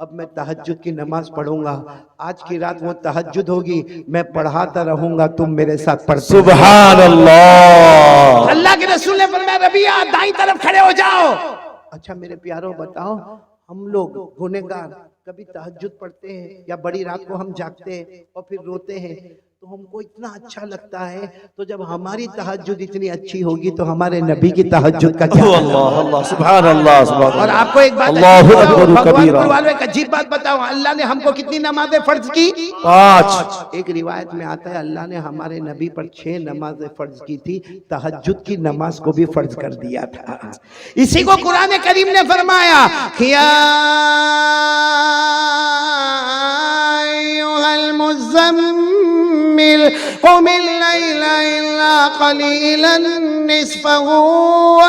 اب میں تہجد کی نماز پڑھوں گا، آج کی رات وہ تہجد ہوگی، میں پڑھاتا رہوں گا، تم میرے ساتھ پڑھتے سبحان اللہ. اللہ کے رسول نے فرمایا ربیہ دائیں طرف کھڑے ہو جاؤ. اچھا میرے پیاروں بتاؤ، ہم لوگ گنہگار کبھی تہجد پڑھتے ہیں یا بڑی رات کو ہم جاگتے ہیں اور پھر روتے ہیں تو ہم کو اتنا اچھا لگتا ہے، تو جب ہماری تہجد اتنی اچھی ہوگی تو ہمارے نبی کی تہجد کا کیا حال ہوگا؟ اللہ اللہ سبحان اللہ سبحان اور اللہ. آپ کو ایک بات اللہ عجیب بتاؤں، اکبر بھگوان کبیرہ. پر والوں ایک عجیب بات بتاؤں، اللہ نے ہم کو کتنی نمازیں فرض کی؟ 5. ایک روایت میں آتا ہے اللہ نے ہمارے نبی پر 6 نمازیں فرض کی تھی، تہجد کی نماز کو بھی فرض کر دیا تھا. اسی کو قرآن کریم نے فرمایا یا ایھا المزمل قم اللیل الا قلیلا نصفہ او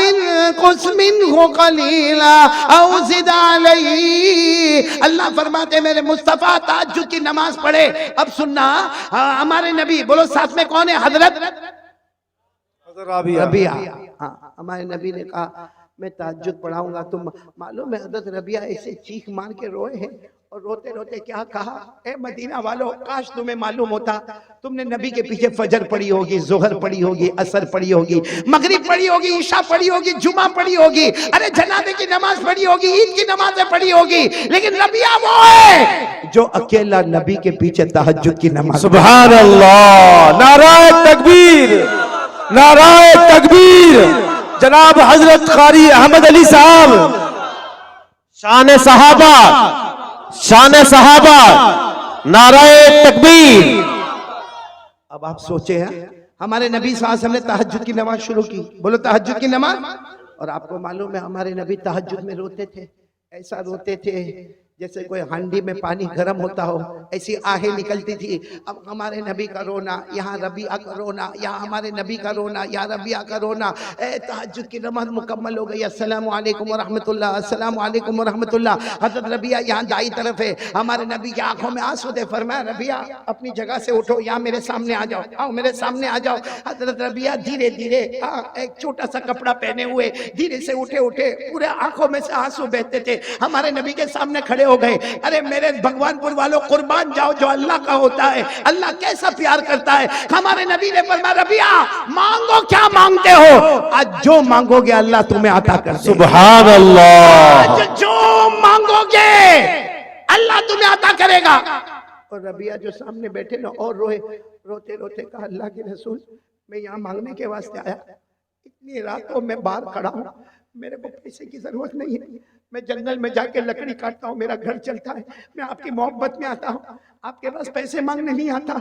انقص منہ قلیلا او زد علیہ. اللہ فرماتے ہیں میرے مصطفیٰ تہجد کی نماز پڑھے. اب سننا، ہمارے نبی بولو ساتھ میں کون ہے؟ حضرت ربیہ. ہاں ہمارے نبی نے کہا میں تہجد پڑھاؤں گا. تم معلوم ہے حضرت ربیہ ایسے چیخ مار کے روئے ہیں اور روتے روتے کیا کہا؟ اے مدینہ والو، کاش تمہیں معلوم ہوتا، تم نے نبی کے پیچھے فجر پڑھی ہوگی، ظہر پڑھی ہوگی، عصر پڑھی ہوگی، مغرب پڑھی ہوگی، عشاء پڑھی ہوگی، جمعہ پڑھی ہوگی، ارے جنازے کی نماز پڑھی ہوگی، عید کی نمازیں پڑھی ہوگی، لیکن ربیہ وہ ہے جو اکیلا نبی کے پیچھے تہجد کی نماز. سبحان اللہ. نعرہ تکبیر، نعرہ تکبیر. جناب حضرت قاری احمد علی صاحب، شان صحابہ، شان صحابہ، نعرہ تکبیر. اب آپ سوچے ہیں ہمارے نبی صلی اللہ علیہ وسلم نے تہجد کی نماز شروع کی، بولو تہجد کی نماز. اور آپ کو معلوم ہے ہمارے نبی تہجد میں روتے تھے، ایسا روتے تھے جیسے کوئی ہانڈی میں پانی گرم ہوتا ہو، ایسی آہیں نکلتی تھی. اب ہمارے نبی کا رونا، یہاں ربیہ کا رونا، یہاں ہمارے نبی کا رونا، یا ربیہ کا رونا. اے تہجد کی نماز مکمل ہو گئی، السلام علیکم ورحمت اللہ، السلام علیکم ورحمت اللہ. حضرت ربیہ یہاں دائیں طرف ہے، ہمارے نبی کی آنکھوں میں آنسو تھے. فرمایا ربیہ اپنی جگہ سے اٹھو، یہاں میرے سامنے آ جاؤ، آؤ میرے سامنے آ جاؤ. حضرت ربیہ دھیرے دھیرے ایک چھوٹا سا کپڑا پہنے ہوئے دھیرے سے اٹھے، پورے آنکھوں میں سے آنسو بہتے تھے، ہمارے نبی کے سامنے کھڑے ہو گئے. ارے میرے بھگوان پور والوں، قربان جاؤ جو اللہ کا ہوتا ہے، اللہ کیسا پیار کرتا ہے. ہمارے نبی نے فرمایا ربیہ مانگو، کیا مانگتے ہو؟ آج جو مانگو گے اللہ تمہیں عطا کر دے. سبحان اللہ. آج جو مانگو گے اللہ تمہیں عطا کرے گا. اور ربیہ جو سامنے بیٹھے نا اور روتے روتے کہا اللہ کے رسول میں یہاں مانگنے کے واسطے آیا، اتنی راتوں میں باہر کھڑا ہوں، میرے کو پیسے کی ضرورت نہیں ہے، میں جنگل میں جا کے لکڑی کاٹتا ہوں، میرا گھر چلتا ہے، میں آپ کی محبت میں آتا ہوں، آپ کے پاس پیسے مانگنے نہیں آتا.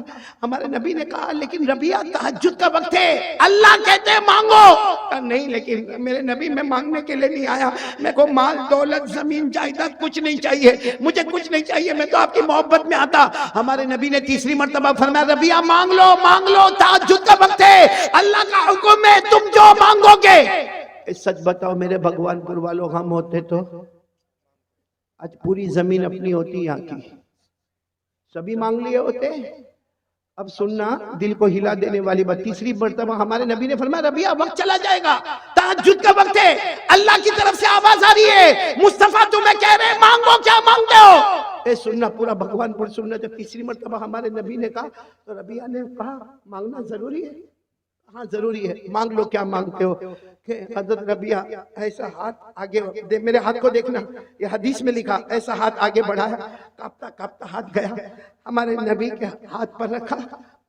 ہمارے نبی نے کہا لیکن ربیہ تہجد کا وقت ہے، اللہ کہتے ہیں مانگو. نہیں لیکن میرے نبی میں مانگنے کے لیے نہیں آیا، میرے کو مال دولت زمین جائیداد کچھ نہیں چاہیے، مجھے کچھ نہیں چاہیے، میں تو آپ کی محبت میں آتا. ہمارے نبی نے تیسری مرتبہ فرمایا ربیہ مانگ لو، تہجد کا وقت ہے، اللہ کا حکم ہے، تم جو مانگو گے. سچ بتاؤ میرے بھگوان پور والوں، ہم ہوتے تو آج پوری زمین اپنی ہوتی یہاں کی، سبھی مانگ لیے ہوتے. اب سننا دل کو ہلا دینے والی بات، تیسری مرتبہ ہمارے نبی نے فرمایا ربیہ وقت چلا جائے گا، تہجد کا وقت ہے، اللہ کی طرف سے آواز آ رہی ہے، مصطفیٰ تمہیں کہہ رہے مانگو، کیا مانگتے ہو؟ اے سننا پورا بھگوان پور سننا. جب تیسری مرتبہ ہمارے نبی نے کہا تو ربیہ نے کہا مانگنا ضروری ہے. ہاں ضروری ہے، مانگ لو کیا مانگتے ہو. کہ حضرت ربیہ ایسا ہاتھ آگے، میرے ہاتھ کو دیکھنا، یہ حدیث میں لکھا، ایسا ہاتھ آگے بڑھایا، کاپتا ہاتھ گیا، ہمارے نبی کے ہاتھ پر رکھا.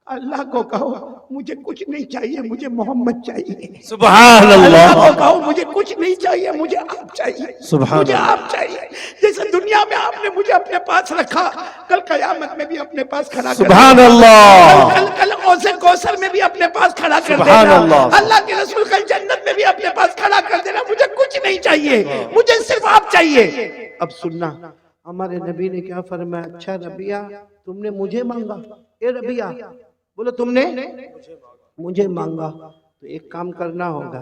اللہ کو کہو مجھے کچھ نہیں چاہیے، مجھے محمد چاہیے. سبحان اللہ اللہ. کو کہو مجھے کچھ نہیں چاہیے، مجھے آپ چاہیے، مجھے آپ چاہیے. جیسے دنیا میں آپ نے مجھے اپنے پاس رکھا، کل قیامت میں بھی اپنے پاس کھڑا کر سبحان اللہ. کل کوثر میں بھی اپنے پاس کھڑا کر سبحان دینا. اللہ. اللہ کے رسول کل جنت میں بھی اپنے پاس کھڑا کر دینا. مجھے کچھ نہیں چاہیے، مجھے صرف آپ چاہیے. اب سننا ہمارے نبی نے کیا فرمایا، اچھا ربیہ تم نے مجھے مانگا. اے ربیہ بولو تم نے مجھے مانگا تو ایک کام کرنا ہوگا.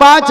5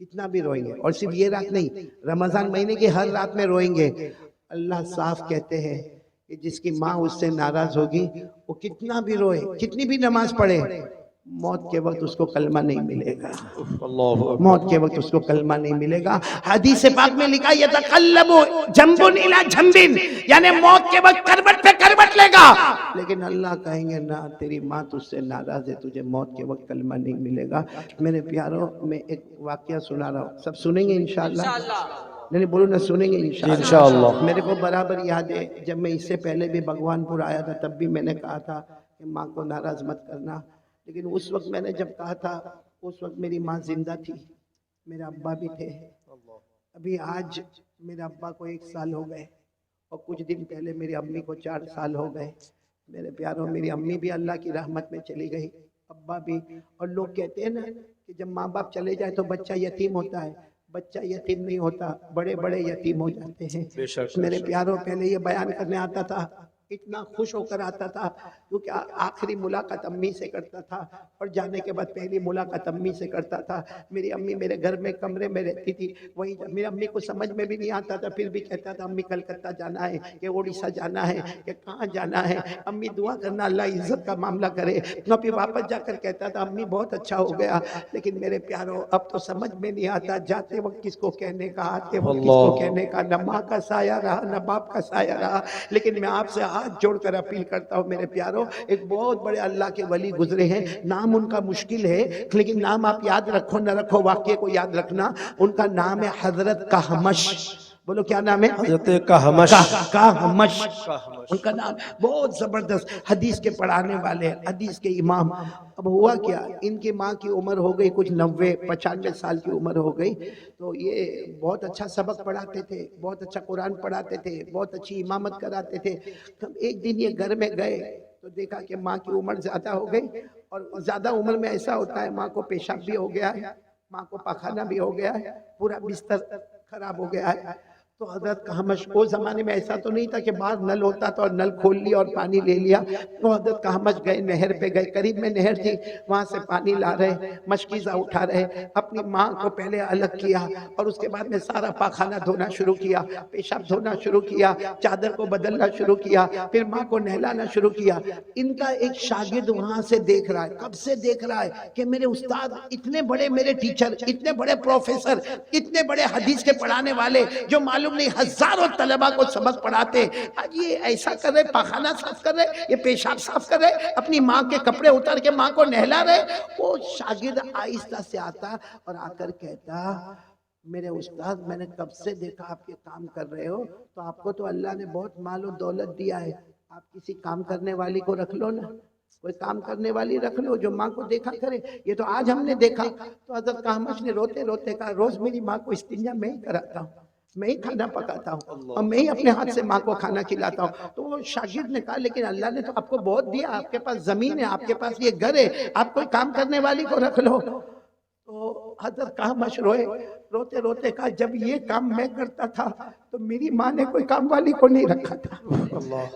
کتنا بھی روئیں گے، اور صرف یہ رات نہیں، رمضان مہینے کی ہر رات میں روئیں گے۔ اللہ صاف کہتے ہیں کہ جس کی ماں اس سے ناراض ہوگی وہ کتنا بھی روئے، کتنی بھی نماز پڑھے، موت کے وقت اس کو کلمہ نہیں ملے گا، موت کے وقت اس کو کلمہ نہیں ملے گا۔ حدیث پاک میں لکھا یتقلب جنب الی جنب، یعنی موت کے وقت کروٹ پہ کروٹ لے گا، لیکن اللہ کہیں گے نہ، تیری ماں تجھ سے ناراض ہے، تجھے موت کے وقت کلمہ نہیں ملے گا۔ میرے پیاروں، میں ایک واقعہ سنا رہا ہوں، سب سنیں گے انشاءاللہ؟ نہیں بولو نہ، سنیں گے انشاءاللہ۔ میرے کو برابر یاد ہے جب میں اس سے پہلے بھی بھگوان پور آیا تھا، تب بھی میں نے کہا تھا کہ ماں کو ناراض مت کرنا، لیکن اس وقت میں نے جب کہا تھا اس وقت میری ماں زندہ تھی، میرے ابا بھی تھے۔ ابھی آج میرے ابا کو 1 سال ہو گئے، اور کچھ دن پہلے میری امی کو 4 سال ہو گئے۔ میرے پیاروں، میری امی بھی اللہ کی رحمت میں چلی گئی، ابا بھی۔ اور لوگ کہتے ہیں نا کہ جب ماں باپ چلے جائے تو بچہ یتیم ہوتا ہے، بچہ یتیم نہیں ہوتا، بڑے بڑے یتیم ہو جاتے ہیں۔ میرے پیاروں، پہلے یہ بیان کرنے آتا تھا، اتنا خوش ہو کر آتا تھا، کیونکہ آخری ملاقات امی سے کرتا تھا، اور جانے کے بعد پہلی ملاقات امی سے کرتا تھا۔ میری امی میرے گھر میں کمرے میں رہتی تھی، وہیں میری امی کو سمجھ میں بھی نہیں آتا تھا، پھر بھی کہتا تھا امی کلکتہ جانا ہے کہ اڑیسہ جانا ہے کہ کہاں جانا ہے، امی دعا کرنا اللہ عزت کا معاملہ کرے۔ تو پھر واپس جا کر کہتا تھا امی بہت اچھا ہو گیا۔ لیکن میرے پیاروں، اب تو سمجھ میں نہیں آتا، جاتے وقت کس کو کہنے کا، آتے وقت کس کو کہنے کا، نہ ماں کا سایہ رہا نہ باپ کا سایہ رہا۔ لیکن میں آپ سے ہاتھ جوڑ کر اپیل کرتا ہوں میرے پیاروں، ایک بہت بڑے اللہ کے ولی گزرے ہیں، نام ان کا مشکل ہے، لیکن نام آپ یاد رکھو نہ رکھو، واقعے کو یاد رکھنا۔ ان کا نام ہے حضرت کہمش۔ بولو کیا نام ہے؟ حضرت کہمش۔ کہمش ان کا نام، بہت زبردست حدیث کے پڑھانے والے، حدیث کے امام۔ اب ہوا کیا، ان کی ماں کی عمر ہو گئی کچھ 90-95 سال کی عمر ہو گئی، تو یہ بہت اچھا سبق پڑھاتے تھے، بہت اچھا قرآن پڑھاتے تھے، بہت اچھی امامت کراتے تھے۔ ایک دن یہ گھر میں گئے تو دیکھا کہ ماں کی عمر زیادہ ہو گئی، اور زیادہ عمر میں ایسا ہوتا ہے ماں کو پیشاب بھی ہو گیا ہے، ماں کو پاخانہ بھی ہو گیا ہے، پورا بستر خراب ہو گیا ہے۔ تو حضرت کہمش، وہ زمانے میں ایسا تو نہیں تھا کہ باہر نل ہوتا تھا اور نل کھول لیا اور پانی لے لیا، تو حضرت کہمش گئے، نہر پہ گئے، قریب میں نہر تھی، وہاں سے پانی لا رہے، مشکیزہ اٹھا رہے، اپنی ماں کو پہلے الگ کیا، اور اس کے بعد میں سارا پاخانہ دھونا شروع کیا، پیشاب دھونا شروع کیا، چادر کو بدلنا شروع کیا، پھر ماں کو نہلانا شروع کیا۔ ان کا ایک شاگرد وہاں سے دیکھ رہا ہے، کب سے دیکھ رہا ہے کہ میرے استاد اتنے بڑے، میرے ٹیچر اتنے بڑے پروفیسر، اتنے بڑے حدیث کے پڑھانے والے، جو معلوم نہیں ہزاروں طلبہ کو سبق پڑھاتے، آج یہ ایسا کر رہے، پاخانہ صاف کر رہے، یہ پیشاب صاف کر رہے، اپنی ماں کے کپڑے اتار کے ماں کو نہلا رہے۔ وہ شاگرد آہستہ سے آتا اور آ کر کہتا، میرے استاد، میں نے کب سے دیکھا آپ یہ کام کر رہے ہو، تو آپ کو تو اللہ نے بہت مال و دولت دیا ہے، آپ کسی کام کرنے والی کو رکھ لو نا، کوئی کام کرنے والی رکھ لو جو ماں کو دیکھا کرے۔ یہ تو آج ہم نے دیکھا۔ تو حضرت کہمش نے روتے روتے کہا، روز میری ماں کو استنجا میں ہی کراتا ہوں، میں ہی کھانا پکاتا ہوں، اور میں ہی اپنے ہاتھ سے ماں کو کھانا کھلاتا ہوں۔ تو وہ شاگرد نے کہا، لیکن اللہ نے تو آپ کو بہت دیا، آپ کے پاس زمین ہے، آپ کے پاس یہ گھر ہے، آپ کوئی کام کرنے والی کو رکھ لو۔ تو حضرت کہمش روئے، روتے روتے کہا، جب یہ کام میں کرتا تھا تو میری ماں نے کوئی کام والی کو نہیں رکھا تھا،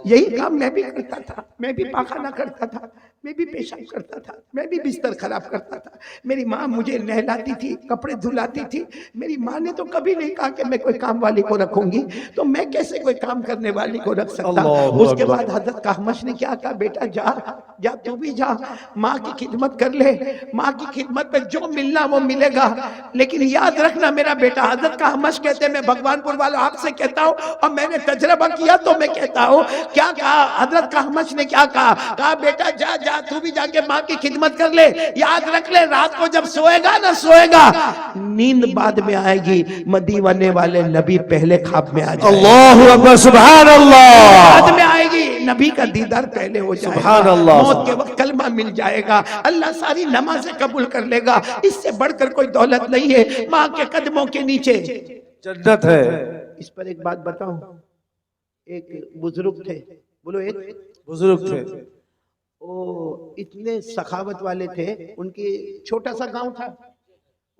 یہی کام میں بھی کرتا تھا، میں بھی پاخانہ کرتا تھا، میں بھی پیشاب کرتا تھا، میں بھی بستر خراب کرتا تھا، میری ماں مجھے نہلاتی تھی، کپڑے دھلاتی تھی، میری ماں نے تو کبھی نہیں کہا کہ میں کوئی کام والی کو رکھوں گی، تو میں کیسے کوئی کام کرنے والی کو رکھ سکتا۔ اس کے بعد حضرت کہمش نے کیا کہا، بیٹا جا جا، تو بھی جا، ماں کی خدمت کر لے، ماں کی خدمت میں جو ملنا وہ ملے گا، لیکن یاد رکھنا میرا بیٹا۔ حضرت کہمش کہتے ہیں، میں بھگوان پور والوں آپ سے کہتا ہوں، اور میں نے تجربہ کیا تو میں کہتا ہوں، کیا کہا حضرت کہمش نے، کیا کہا بیٹا جا جا، تو بھی جا کے ماں کی خدمت کر لے، یاد رکھ لے، رات کو جب سوئے گا نہ سوئے گا، نیند بعد میں آئے گی، مدینے والے نبی پہلے خواب میں آ جائے، اللہ اکبر، سبحان اللہ، بعد میں آئے گی، نبی کا دیدار پہلے ہو جائے سبحان گا، اللہ، موت کے وقت کلمہ مل جائے گا، اللہ ساری نمازیں قبول کر لے گا۔ اس سے بڑھ کر کوئی دولت نہیں ہے، ماں کے قدموں کے نیچے جنت ہے۔ اس پر ایک بات بتاؤں، ایک بزرگ تھے، بولو ایک بزرگ تھے، وہ اتنے سخاوت والے تھے، ان کی چھوٹا سا گاؤں تھا،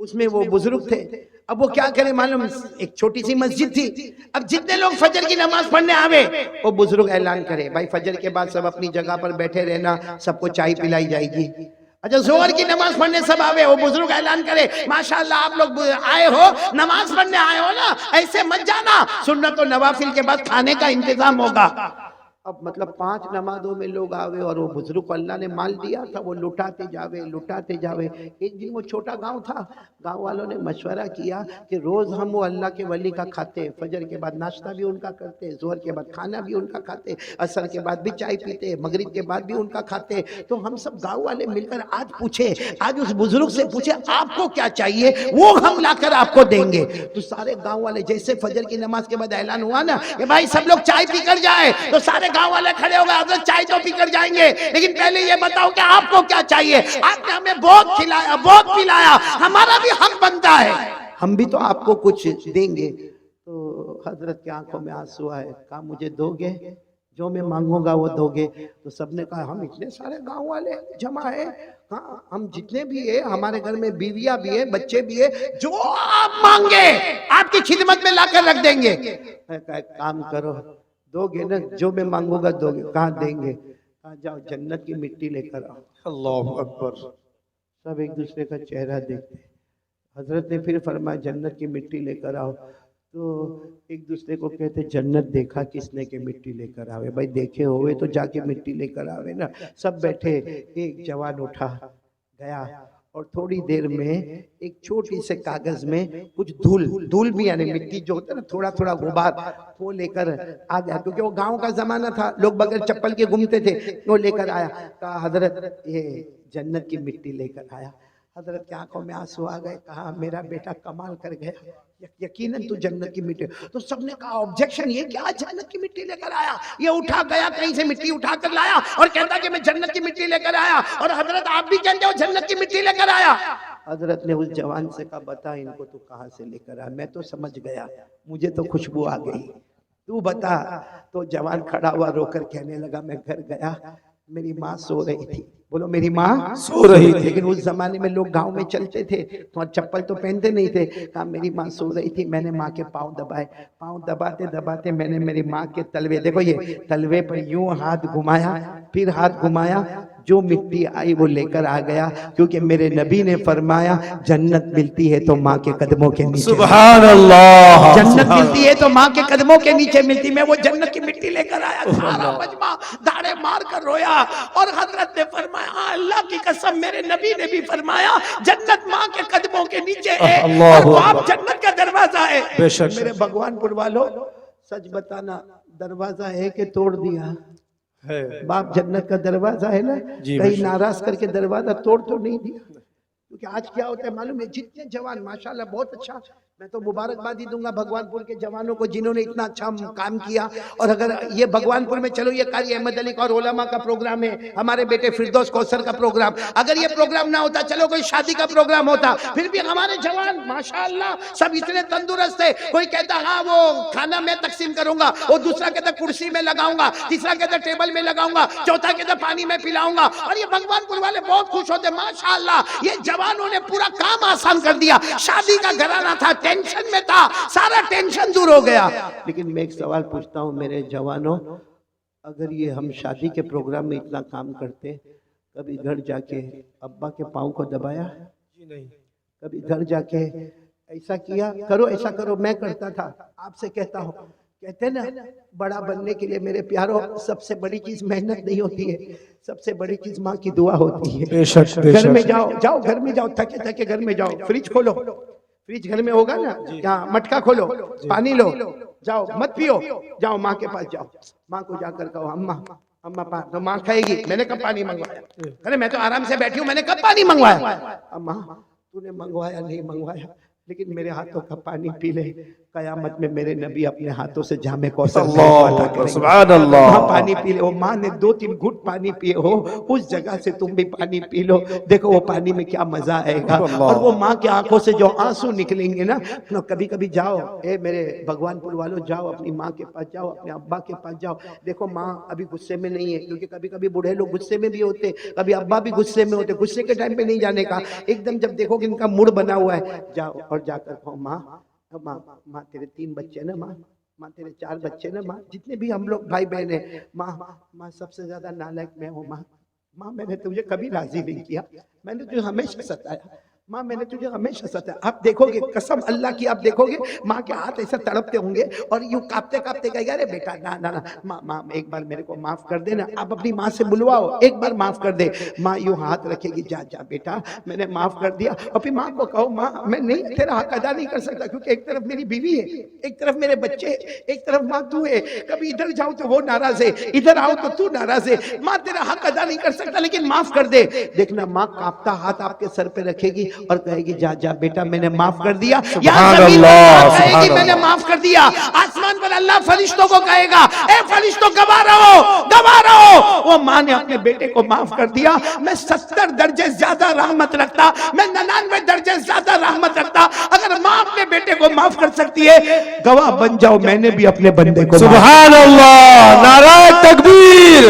اس میں وہ بزرگ تھے۔ اب وہ کیا کرے معلوم، ایک چھوٹی سی مسجد تھی، اب جتنے لوگ فجر کی نماز پڑھنے آوے، وہ بزرگ اعلان کرے، بھائی فجر کے بعد سب اپنی جگہ پر بیٹھے رہنا، سب کو چائے پلائی جائے گی۔ اچھا ظہر کی نماز پڑھنے سب آوے، وہ بزرگ اعلان کرے ماشاءاللہ آپ لوگ آئے ہو، نماز پڑھنے آئے ہو نا، ایسے مت جانا، سنت و نوافل کے بعد کھانے کا انتظام ہوگا۔ اب مطلب 5 نمازوں میں لوگ آوے اور وہ بزرگ کو اللہ نے مال دیا تھا، وہ لٹاتے جاوے۔ ایک دن وہ چھوٹا گاؤں تھا، گاؤں والوں نے مشورہ کیا کہ روز ہم وہ اللہ کے ولی کا کھاتے، فجر کے بعد ناشتہ بھی ان کا کرتے، ظہر کے بعد کھانا بھی ان کا کھاتے، عصر کے بعد بھی چائے پیتے، مغرب کے بعد بھی ان کا کھاتے، تو ہم سب گاؤں والے مل کر آج اس بزرگ سے پوچھے آپ کو کیا چاہیے، وہ ہم لا کر آپ کو دیں گے۔ تو سارے گاؤں والے جیسے فجر کی نماز کے بعد اعلان ہوا نا کہ بھائی سب لوگ چائے پی کر جائے، تو سارے گاؤں والے کھڑے ہو گئے، حضرت چائے تو پی کر جائیں گے لیکن پہلے یہ بتاؤ کہ آپ کو کیا چاہیے، آپ نے ہمیں بہت کھلایا بہت پلایا، ہمارا بھی حق بنتا ہے، ہم بھی تو آپ کو کچھ دیں گے۔ تو حضرت کی آنکھوں میں آنسو آئے، کہا مجھے دو گے، جو میں مانگوں گا وہ دو گے؟ تو سب نے کہا ہم اتنے سارے گاؤں والے جمع ہیں، ہاں ہم جتنے بھی ہیں، ہمارے گھر میں بیویاں بھی ہیں، بچے بھی ہیں، جو آپ مانگے آپ کی خدمت میں لا کر رکھ دیں گے۔ میں کہا ایک کام کرو، دو گے نا، جو میں مانگوں گا دو گے؟ کہاں دیں گے؟ کہا جاؤ جنت کی مٹی لے کر آؤ۔ اللہ اکبر۔ سب ایک دوسرے کا چہرہ دیکھتے، حضرت نے پھر فرمایا جنت کی مٹی لے کر آؤ، تو ایک دوسرے کو کہتے جنت دیکھا کس نے کہ مٹی لے کر آوے؟ بھائی دیکھے ہوئے تو جا کے مٹی لے کر آوے نا۔ سب بیٹھے، ایک جوان اٹھا گیا اور تھوڑی دیر میں ایک چھوٹی سے کاغذ میں کچھ دھول بھی یعنی مٹی جو ہوتا ہے نا، تھوڑا تھوڑا غبار، وہ لے کر آ گیا، کیونکہ وہ گاؤں کا زمانہ تھا، لوگ بغیر چپل کے گھومتے تھے، وہ لے کر آیا، کہا حضرت یہ جنت کی مٹی لے کر آیا۔ حضرت کی آنکھوں میں آنسو آ گئے، کہا میرا بیٹا کمال کر گیا، یقیناً تو جنت کی مٹی۔ تو سب نے کہا آبجیکشن، یہ کیا جنت کی مٹی لے کر آیا؟ یہ اٹھا گیا کہیں سے مٹی اٹھا کر لایا اور کہتا کہ میں جنت کی مٹی لے کر آیا، اور حضرت آپ بھی کہتے ہو جنت کی مٹی لے کر آیا۔ حضرت نے اس جوان سے کہا بتا ان کو تو کہاں سے لے کر آیا؟ میں تو سمجھ گیا، مجھے تو خوشبو آ گئی، تو بتا۔ تو جوان کھڑا ہوا رو کر کہنے لگا میں گھر گیا، میری ماں سو رہی تھی، بولو میری ماں سو رہی تھی، لیکن اس زمانے میں لوگ گاؤں میں چلتے تھے اور چپل تو پہنتے نہیں تھے، کہا میری ماں سو رہی تھی، میں نے ماں کے پاؤں دبائے، پاؤں دباتے دباتے میں نے میری ماں کے تلوے، دیکھو یہ تلوے پر یوں ہاتھ گھمایا، پھر ہاتھ گھمایا، جو مٹی آئی وہ لے کر آ گیا، کیونکہ میرے نبی نے فرمایا جنت ملتی ہے تو ماں کے قدموں کے نیچے، سبحان اللہ، جنت ملتی ہے تو ماں کے قدموں کے نیچے ملتی۔ میں وہ جنت کی مٹی لے کر آیا، سارا مجمع داڑے مار کر رویا، اور حضرت نے فرمایا اللہ کی قسم میرے نبی نے بھی فرمایا جنت ماں کے قدموں کے نیچے ہے، اور باپ جنت کا دروازہ ہے۔ بے شک میرے بھگوان پور والوں سچ بتانا، دروازہ ہے کہ توڑ دیا؟ ہے، باپ جنت کا دروازہ ہے نا، کہیں ناراض کر کے دروازہ توڑ تو نہیں دیا؟ کیونکہ آج کیا ہوتا ہے معلوم ہے، جتنے جوان ماشاءاللہ بہت اچھا، میں تو مبارکبادی دوں گا بھگوان پور کے جوانوں کو جنہوں نے اتنا اچھا کام کیا۔ اور اگر یہ بھگوان پور میں چلو، یہ قاری احمد علی کا اور علماء کا پروگرام ہے، ہمارے بیٹے فردوس کوثر کا پروگرام، اگر یہ پروگرام نہ ہوتا، چلو کوئی شادی کا پروگرام ہوتا، پھر بھی ہمارے جوان ماشاءاللہ سب اتنے تندرست ہے۔ کوئی کہتا ہاں وہ کھانا میں تقسیم کروں گا، وہ دوسرا کہتا کرسی میں لگاؤں گا، تیسرا کہتا ٹیبل میں لگاؤں گا، چوتھا کہتا پانی میں پلاؤں گا، اور یہ بھگوان پور والے بہت خوش ہوتے ماشاءاللہ، یہ جوانوں نے پورا کام آسان کر دیا۔ شادی کا گھرانہ تھا، ٹینشن میں تھا، سارا ٹینشن دور ہو گیا۔ لیکن میں ایک سوال پوچھتا ہوں میرے جوانوں، اگر یہ ہم شادی کے پروگرام میں اتنا کام کرتے، کبھی گھر جا کے ابا کے پاؤں کو دبایا؟ کبھی گھر جا کے ایسا کیا؟ کرو ایسا کرو، میں کرتا تھا، آپ سے کہتا ہوں، کہتے ہیں نا بڑا بننے کے لیے میرے پیاروں سب سے بڑی چیز محنت نہیں ہوتی ہے، سب سے بڑی چیز ماں کی دعا ہوتی ہے۔ گھر میں جاؤ گھر میں جاؤ، تھکے تھکے گھر میں جاؤ، فریج کھولو، فریج گھر میں ہوگا نا، جہاں مٹکا کھولو، پانی لو، جاؤ مت پیو، جاؤ ماں کے پاس جاؤ، ماں کو جا کر کہو اماں تو ماں کھائے گی میں نے کب پانی منگوایا؟ ارے میں تو آرام سے بیٹھی ہوں، میں نے کب پانی منگوایا؟ اماں تو نے منگوایا نہیں منگوایا، لیکن میرے ہاتھوں کا پانی پی لے، قیامت میں میرے نبی اپنے ہاتھوں سے جام کوثر سبحان اللہ، وہاں پانی پی لے۔ وہ ماں نے 2-3 گھٹ پانی پیے ہو، اس جگہ سے تم بھی پانی پی لو، دیکھو وہ پانی میں کیا مزہ آئے گا، اور وہ ماں کی آنکھوں سے جو آنسو نکلیں گے نا، کبھی کبھی جاؤ، اے میرے بھگوان پور والوں جاؤ، اپنی ماں کے پاس جاؤ، اپنے ابا کے پاس جاؤ، دیکھو ماں ابھی غصے میں نہیں ہے، کیونکہ کبھی کبھی بوڑھے لوگ غصے میں بھی ہوتے، کبھی ابا بھی غصے میں ہوتے، غصے کے ٹائم پہ نہیں جانے کا، ایک دم جب دیکھو کہ ان کا موڈ بنا ہوا ہے، جاؤ اور جا کر کہو ماں تیرے 3 بچے نا، ماں تیرے 4 بچے نا، ماں جتنے بھی ہم لوگ بھائی بہن ہیں، ماں سب سے زیادہ نالائق میں ہوں، ماں میں نے تجھے کبھی راضی نہیں کیا، میں نے تجھے ہمیشہ ستایا، ماں میں نے تجھے ہمیشہ ستایا۔ آپ دیکھو گے قسم اللہ کی، آپ دیکھو گے ماں کے ہاتھ ایسے تڑپتے ہوں گے اور یوں کاپتے کاپتے کہے گا ارے بیٹا نا نا نا ماں ایک بار میرے کو معاف کر دے نا۔ آپ اپنی ماں سے بلواؤ ایک بار معاف کر دے، ماں یوں ہاتھ رکھے گی جا جا بیٹا میں نے معاف کر دیا۔ اور پھر ماں کو کہو ماں میں نہیں تیرا حق ادا نہیں کر سکتا، کیونکہ ایک طرف میری بیوی ہے، ایک طرف میرے بچے، ایک طرف ماں تو ہے، کبھی ادھر جاؤ تو وہ ناراض ہے، ادھر آؤ تو تو ناراض ہے، ماں تیرا حق ادا نہیں کر سکتا لیکن معاف کر دے۔ دیکھنا ماں کانپتا ہاتھ آپ کے سر پہ رکھے گی اور کہے گی جا جا بیٹا میں نے معاف کر دیا۔ سبحان اللہ، کہے گی سبحان میں نے اللہ۔ معاف کر دیا۔ آسمان پر اللہ فرشتوں کو کہے گا اے فرشتوں گواہ رہو، گواہ رہو، وہ ماں نے اپنے بیٹے کو معاف کر دیا۔ میں 70 درجے زیادہ رحمت رکھتا، میں 99 درجے زیادہ رحمت رکھتا۔ اگر ماں اپنے بیٹے کو معاف کر سکتی ہے، گواہ بن جاؤ میں نے بھی اپنے بندے کو معاف۔ سبحان اللہ، نعرہ تکبیر،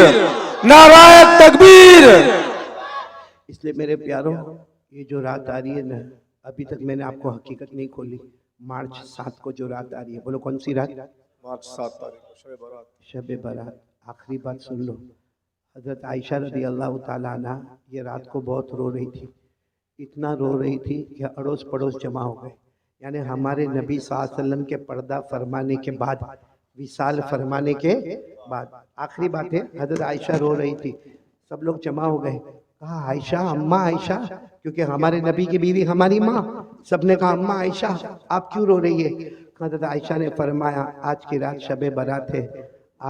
نعرہ تکبیر۔ اس لیے میرے پیاروں یہ جو رات آ رہی ہے نا، ابھی تک میں نے آپ کو حقیقت نہیں کھولی۔ مارچ 7 کو جو رات آ رہی ہے، بولو کون سی رات؟ مارچ 7 تاریخ کو شب برات۔ شب برات۔ آخری بات سن لو، حضرت عائشہ رضی اللہ تعالیٰ عنہ یہ رات کو بہت رو رہی تھی، اتنا رو رہی تھی کہ اڑوس پڑوس جمع ہو گئے۔ یعنی ہمارے نبی صلی اللہ علیہ وسلم کے پردہ فرمانے کے بعد، وصال فرمانے کے بعد آخری بات ہے، حضرت عائشہ رو رہی تھی، سب لوگ جمع ہو گئے۔ کہا عائشہ، اماں عائشہ، کیونکہ ہمارے نبی کی بیوی ہماری ماں، سب نے کہا اماں عائشہ آپ کیوں رو رہی ہے؟ حضرت عائشہ نے فرمایا آج کی رات شب برات ہے،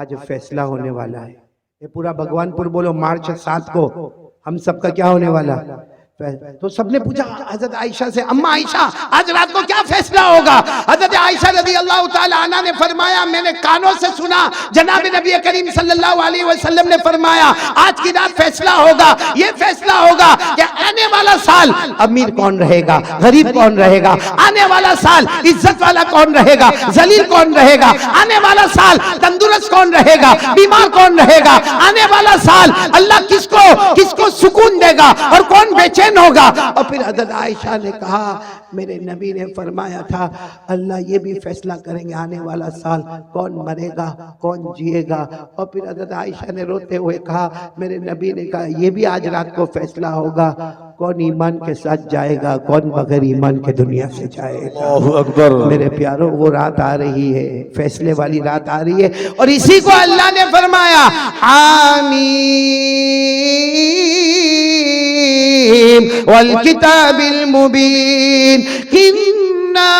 آج فیصلہ ہونے والا ہے۔ یہ پورا بھگوان پور بولو مارچ 7 کو ہم سب کا کیا ہونے والا؟ تو سب نے پوچھا حضرت عائشہ سے اماں عائشہ آج رات کو کیا فیصلہ ہوگا؟ حضرت عائشہ رضی اللہ تعالی عنہ نے فرمایا میں نے کانوں سے سنا، جناب نبی کریم صلی اللہ علیہ وسلم نے فرمایا آج کی رات فیصلہ ہوگا، یہ فیصلہ ہوگا کہ آنے والا سال امیر کون رہے گا، غریب کون رہے گا، آنے والا سال عزت والا کون رہے گا، ذلیل کون رہے گا، آنے والا سال تندرست کون رہے گا، بیمار کون رہے گا، آنے والا سال اللہ کس کو سکون دے گا اور کون بے چین ہوگا۔ اور پھر حضرت عائشہ نے کہا میرے نبی نے فرمایا تھا اللہ یہ بھی فیصلہ کریں گے آنے والا سال کون مرے گا کون جیے گا۔ اور پھر حضرت عائشہ نے روتے ہوئے کہا میرے نبی نے کہا یہ بھی آج رات کو فیصلہ ہوگا کون ایمان کے ساتھ جائے گا کون بغیر ایمان کے دنیا سے جائے گا۔ اللہ اکبر۔ میرے پیاروں وہ رات آ رہی ہے، فیصلے والی رات آ رہی ہے، اور اسی کو اللہ نے فرمایا والکتاب المبین انا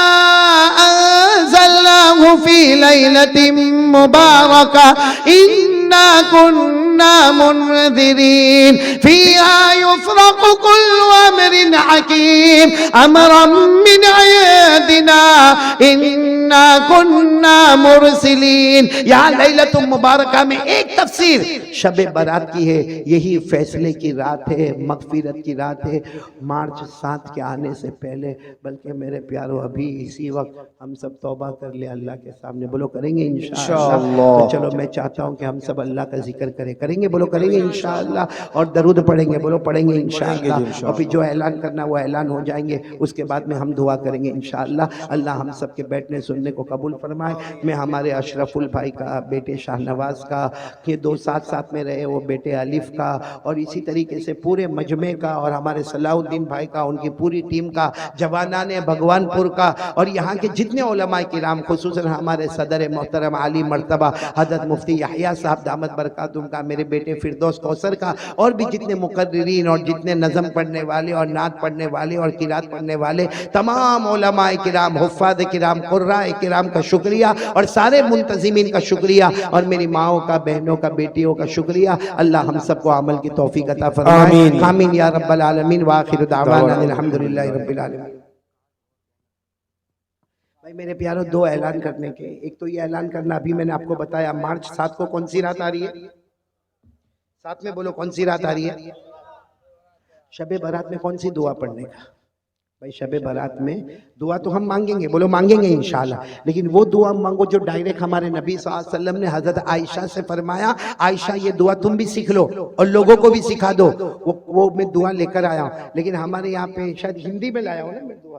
انزلناه فی لیلۃ مبارکہ انا کنا منذرین فیہا یفرق کل امر حکیم امرا من عندنا انا کنا مرسلین۔ یہاں لیلۃ مبارکہ میں ایک تفسیر شب برات کی ہے، یہی فیصلے کی رات ہے، مغفرت کی رات ہے، مارچ 7 کے آنے سے پہلے۔ بلکہ میرے پیارو ابھی اسی وقت ہم سب توبہ کر لیں اللہ کے سامنے، بولو کریں گے انشاءاللہ؟ تو چلو میں چاہتا ہوں کہ ہم سب اللہ کا ذکر کریں گے، بولو کریں گے انشاءاللہ، اور درود پڑھیں گے، بولو پڑھیں گے انشاءاللہ، اور پھر جو اعلان کرنا وہ اعلان ہو جائیں گے، اس کے بعد میں ہم دعا کریں گے انشاءاللہ۔ اللہ ہم سب کے بیٹھنے سننے کو قبول فرمائے۔ میں ہمارے اشرف البھائی کا، بیٹے شاہ نواز کا، یہ دو ساتھ میں رہے وہ بیٹے الف کا، اور اسی طریقے سے پورے مجمع کا، اور ہمارے صلاح الدین بھائی کا، ان کی پوری ٹیم کا، جوانان بھگوان پور کا، اور یہاں کے جتنے علماء کرام، خصوصاً ہمارے صدر محترم عالی مرتبہ حضرت مفتی یحییٰ صاحب دامت برکاتہم کا، میرے بیٹے فردوس کوثر کا، اور بھی جتنے مقررین اور جتنے نظم پڑھنے والے اور نعت پڑھنے والے اور قرات پڑھنے والے تمام علماء کرام، حفاظ کرام، قراء کرام کا شکریہ، اور سارے منتظمین کا شکریہ، اور میری ماؤں کا، بہنوں کا، بیٹیوں کا شکریہ۔ اللہ ہم سب کو عمل کی توفیق عطا فرمائے، آمین یا رب العالمین، وآخر دعوانا الحمدللہ رب العالمین۔ بھائی میرے پیاروں دو اعلان کرنے کے، ایک تو یہ اعلان کرنا ابھی میں نے آپ کو بتایا مارچ 7 کو کون سی رات آ رہی ہے؟ 7 میں بولو کون سی رات آ رہی ہے؟ شب برات میں کون سی دعا پڑھنے کا؟ بھائی شب برات میں دعا تو ہم مانگیں گے، بولو مانگیں گے انشاءاللہ، لیکن وہ دعا مانگو جو ڈائریکٹ ہمارے نبی صلی اللہ علیہ وسلم نے حضرت عائشہ سے فرمایا عائشہ یہ دعا تم بھی سیکھ لو اور لوگوں کو بھی سکھا دو۔ وہ میں دعا لے کر آیا ہوں، لیکن ہمارے یہاں پہ شاید ہندی میں لایا ہوں نا میں دعا،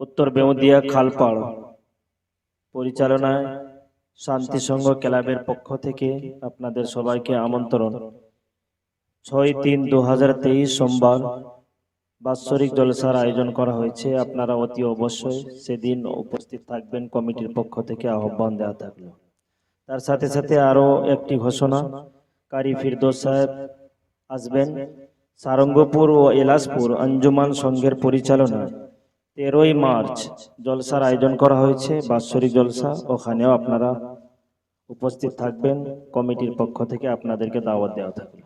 উত্তর বেউদিয়া খালপাড় পরিচালনায় শান্তি সংঘ ক্লাবের পক্ষ থেকে আপনাদের সবাইকে আমন্ত্রণ। 6-3-2023 সোমবার বাৎসরিক জলসার আয়োজন করা হয়েছে। আপনারা অতি অবশ্যই সেদিন উপস্থিত থাকবেন, কমিটির পক্ষ থেকে আহ্বান দেওয়া থাকলো। তার সাথে সাথে আরো একটি ঘোষণা, কারি ফিরদৌস সাহেব আসবেন। সারঙ্গপুর ও এলাসপুর আঞ্জুমান সংঘের পরিচালনায় 13ই মার্চ জলসার আয়োজন করা হয়েছে, বাৎসরিক জলসা। ওখানেও আপনারা উপস্থিত থাকবেন, কমিটির পক্ষ থেকে আপনাদেরকে দাওয়াত দেওয়া থাকবে।